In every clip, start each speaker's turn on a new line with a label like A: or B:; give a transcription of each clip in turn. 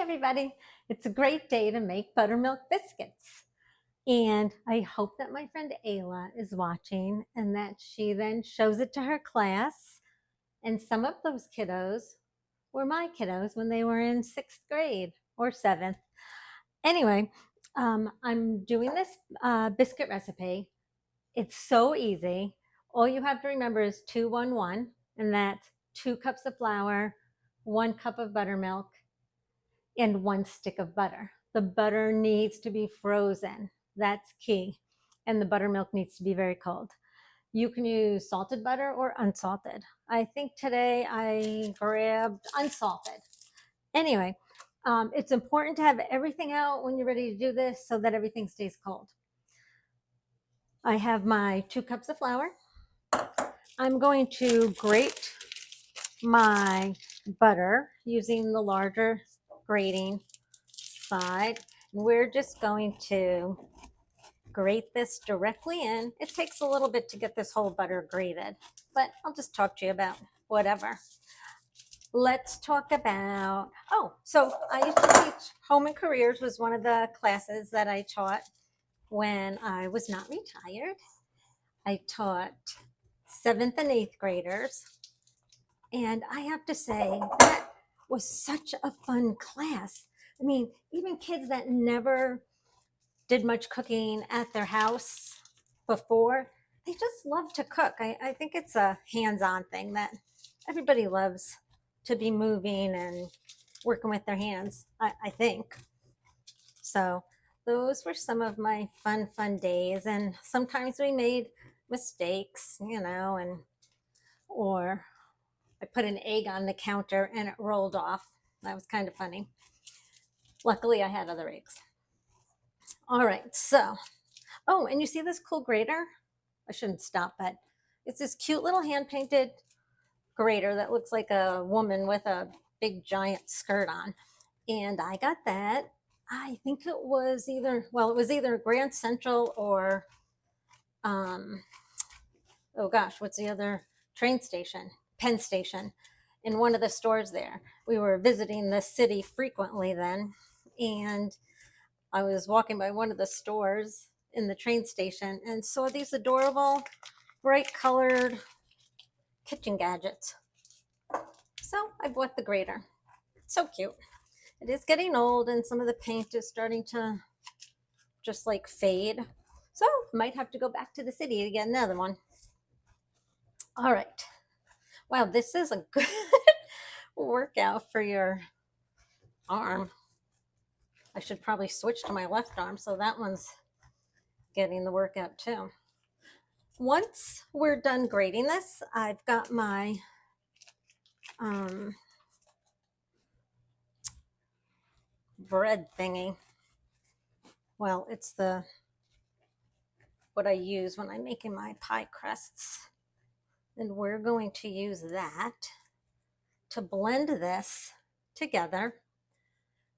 A: everybody. It's a great day to make buttermilk biscuits. And I hope that my friend Ayla is watching and that she then shows it to her class. And some of those kiddos were my kiddos when they were in sixth grade or seventh. Anyway, I'm doing this biscuit recipe. It's so easy. All you have to remember is 2-1-1, and that's 2 cups of flour, 1 cup of buttermilk, and 1 stick of butter. The butter needs to be frozen. That's key. And the buttermilk needs to be very cold. You can use salted butter or unsalted. I think today I grabbed unsalted. Anyway, it's important to have everything out when you're ready to do this so that everything stays cold. I have my 2 cups of flour. I'm going to grate my butter using the larger grating side. We're just going to grate this directly in. It takes a little bit to get this whole butter grated, but I'll just talk to you about whatever. Let's talk about, so I used to teach Home and Careers was one of the classes that I taught when I was not retired. I taught 7th and 8th graders. And I have to say, that was such a fun class. I mean, even kids that never did much cooking at their house before, they just love to cook. I think it's a hands-on thing that everybody loves to be moving and working with their hands, I think. So those were some of my fun days. And sometimes we made mistakes, or I put an egg on the counter and it rolled off. That was kind of funny. Luckily, I had other eggs. All right, so, and you see this cool grater? I shouldn't stop, but it's this cute little hand-painted grater that looks like a woman with a big giant skirt on. And I got that. I think it was either Grand Central or, what's the other train station? Penn Station, in one of the stores there. We were visiting the city frequently then, and I was walking by one of the stores in the train station and saw these adorable, bright colored kitchen gadgets. So I bought the grater. So cute. It is getting old and some of the paint is starting to just like fade. So might have to go back to the city to get another one. All right. Wow, this is a good workout for your arm. I should probably switch to my left arm so that one's getting the workout too. Once we're done grating this, I've got my bread thingy. Well, it's what I use when I'm making my pie crusts. And we're going to use that to blend this together.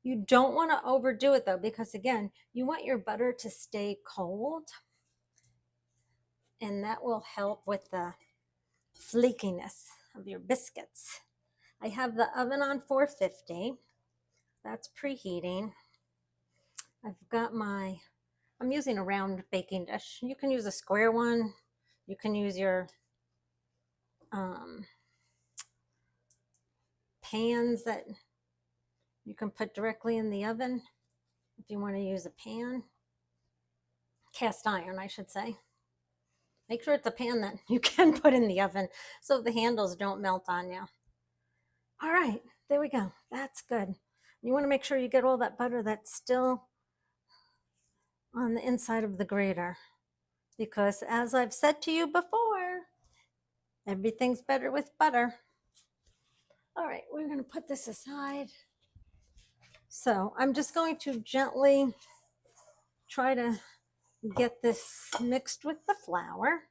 A: You don't want to overdo it though, because again, you want your butter to stay cold, and that will help with the flakiness of your biscuits. I have the oven on 450. That's preheating. I'm using a round baking dish. You can use a square one. You can use your pans that you can put directly in the oven if you want to use a pan. Cast iron, I should say. Make sure it's a pan that you can put in the oven so the handles don't melt on you. All right, there we go. That's good. You want to make sure you get all that butter that's still on the inside of the grater, because as I've said to you before, everything's better with butter. All right, we're going to put this aside. So I'm just going to gently try to get this mixed with the flour.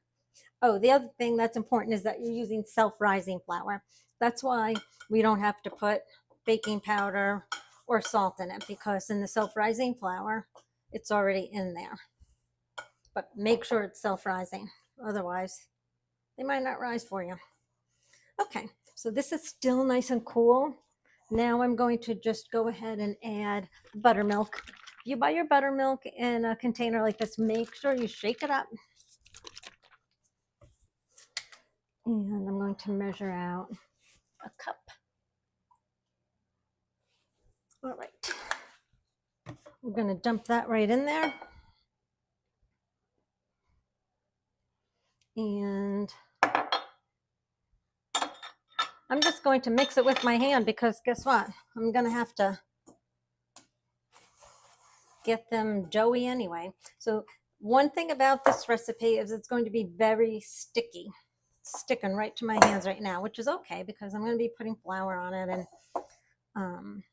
A: Oh, the other thing that's important is that you're using self-rising flour. That's why we don't have to put baking powder or salt in it, because in the self-rising flour, it's already in there. But make sure it's self-rising. Otherwise, they might not rise for you. Okay, so this is still nice and cool. Now I'm going to just go ahead and add buttermilk. If you buy your buttermilk in a container like this, make sure you shake it up. And I'm going to measure out a cup. All right. We're going to dump that right in there. And I'm just going to mix it with my hand because guess what? I'm going to have to get them doughy anyway. So one thing about this recipe is it's going to be very sticky. It's sticking right to my hands right now, which is okay because I'm going to be putting flour on it and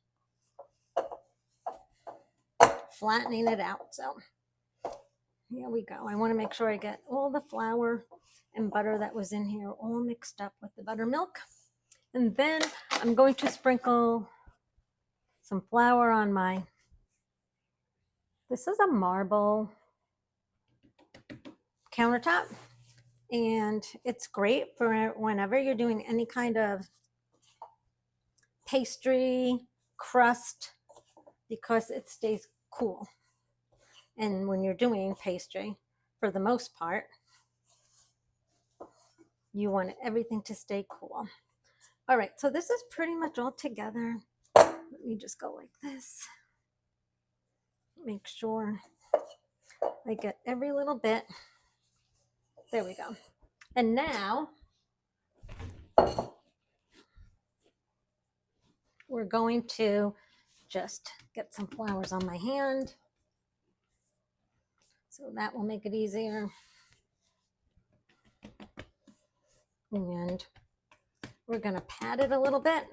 A: flattening it out. So here we go. I want to make sure I get all the flour and butter that was in here all mixed up with the buttermilk. And then I'm going to sprinkle some flour on my, this is a marble countertop, and it's great for whenever you're doing any kind of pastry crust because it stays cool. And when you're doing pastry, for the most part, you want everything to stay cool. All right, so this is pretty much all together. Let me just go like this. Make sure I get every little bit. There we go. And now we're going to just get some flowers on my hand. So that will make it easier. And we're going to pat it a little bit.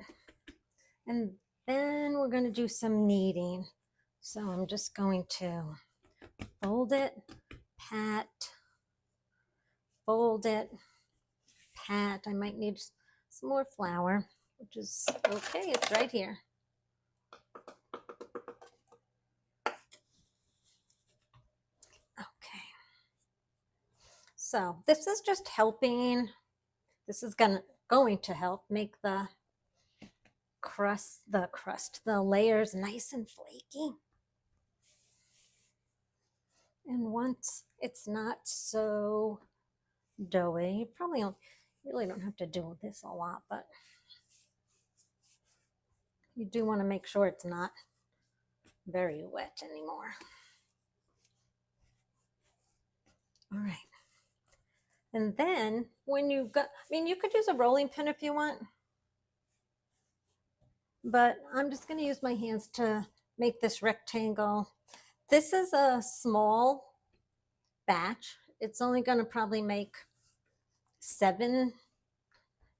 A: And then we're going to do some kneading. So I'm just going to fold it, pat, fold it, pat. I might need some more flour, which is okay. It's right here. Okay. So this is just helping. This is going to help make the layers nice and flaky. And once it's not so doughy, you probably really don't have to do this a lot, but you do want to make sure it's not very wet anymore. All right. And then when you got, you could use a rolling pin if you want, but I'm just going to use my hands to make this rectangle. This is a small batch. It's only going to probably make 7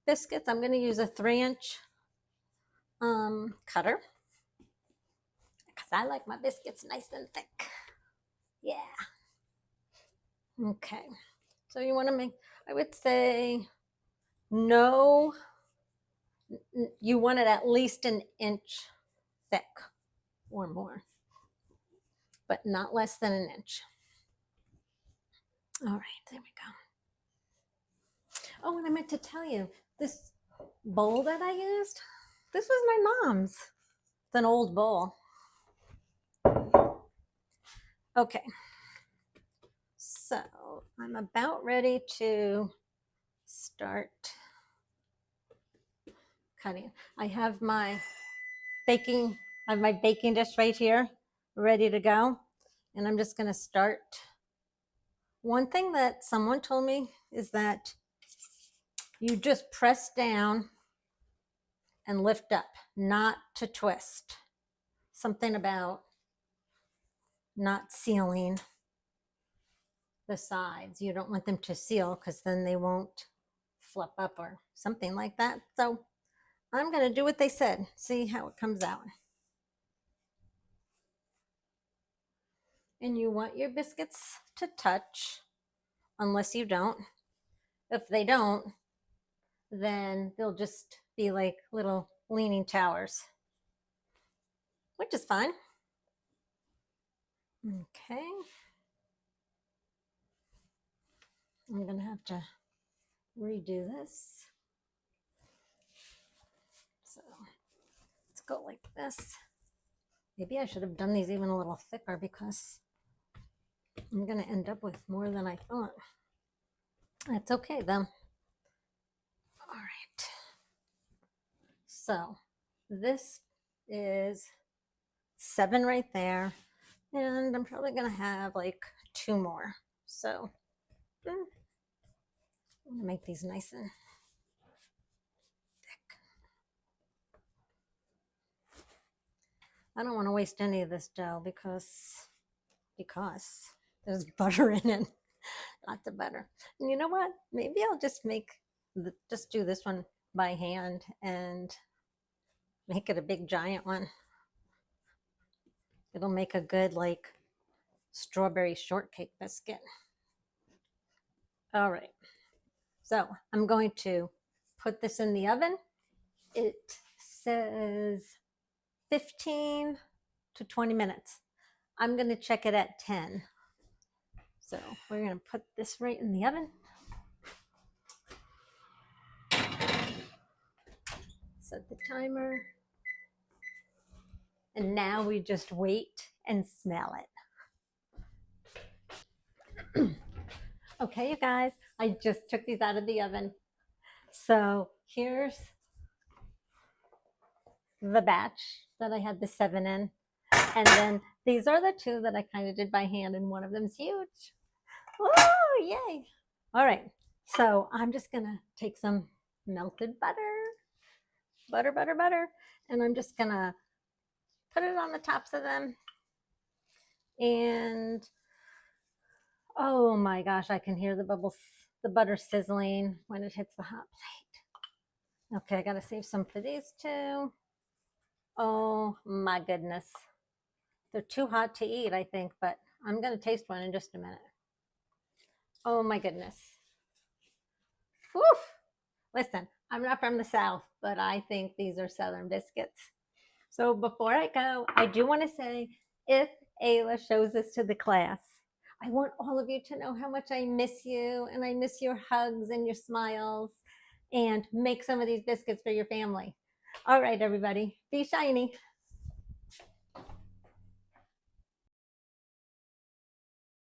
A: biscuits. I'm going to use a 3-inch cutter because I like my biscuits nice and thick. Yeah. Okay. So you want to make, I would say, no, you want it at least 1 inch thick or more, but not less than 1 inch. All right, there we go. Oh, and I meant to tell you, this bowl that I used, this was my mom's. It's an old bowl. Okay. So I'm about ready to start cutting. I have my baking dish right here, ready to go. And I'm just going to start. One thing that someone told me is that you just press down and lift up, not to twist. Something about not sealing the sides. You don't want them to seal because then they won't flip up or something like that. So I'm going to do what they said, see how it comes out. And you want your biscuits to touch, unless you don't. If they don't, then they'll just be like little leaning towers, which is fine. Okay. I'm going to have to redo this. So go like this. Maybe I should have done these even a little thicker because I'm going to end up with more than I thought. That's okay though. All right. So this is 7 right there. And I'm probably going to have like 2 more. So I'm going to make these nice and thick. I don't want to waste any of this dough because there's butter in it. Lots of butter. And you know what? Maybe I'll just just do this one by hand and make it a big giant one. It'll make a good like strawberry shortcake biscuit. All right. So I'm going to put this in the oven. It says 15 to 20 minutes. I'm going to check it at 10. So we're going to put this right in the oven. Set the timer. And now we just wait and smell it. Okay, you guys, I just took these out of the oven. So here's the batch that I had the 7 in. And then these are the 2 that I kind of did by hand, and one of them's huge. Oh, yay. All right, so I'm just gonna take some melted butter, and I'm just gonna put it on the tops of them. And oh my gosh, I can hear the bubbles, the butter sizzling when it hits the hot plate. Okay, I gotta save some for these 2. Oh my goodness. They're too hot to eat, I think, but I'm gonna taste one in just a minute. Oh my goodness. Whew. Listen, I'm not from the South, but I think these are Southern biscuits. So before I go, I do want to say, if Ayla shows this to the class, I want all of you to know how much I miss you, and I miss your hugs and your smiles, and make some of these biscuits for your family. All right, everybody, be shiny.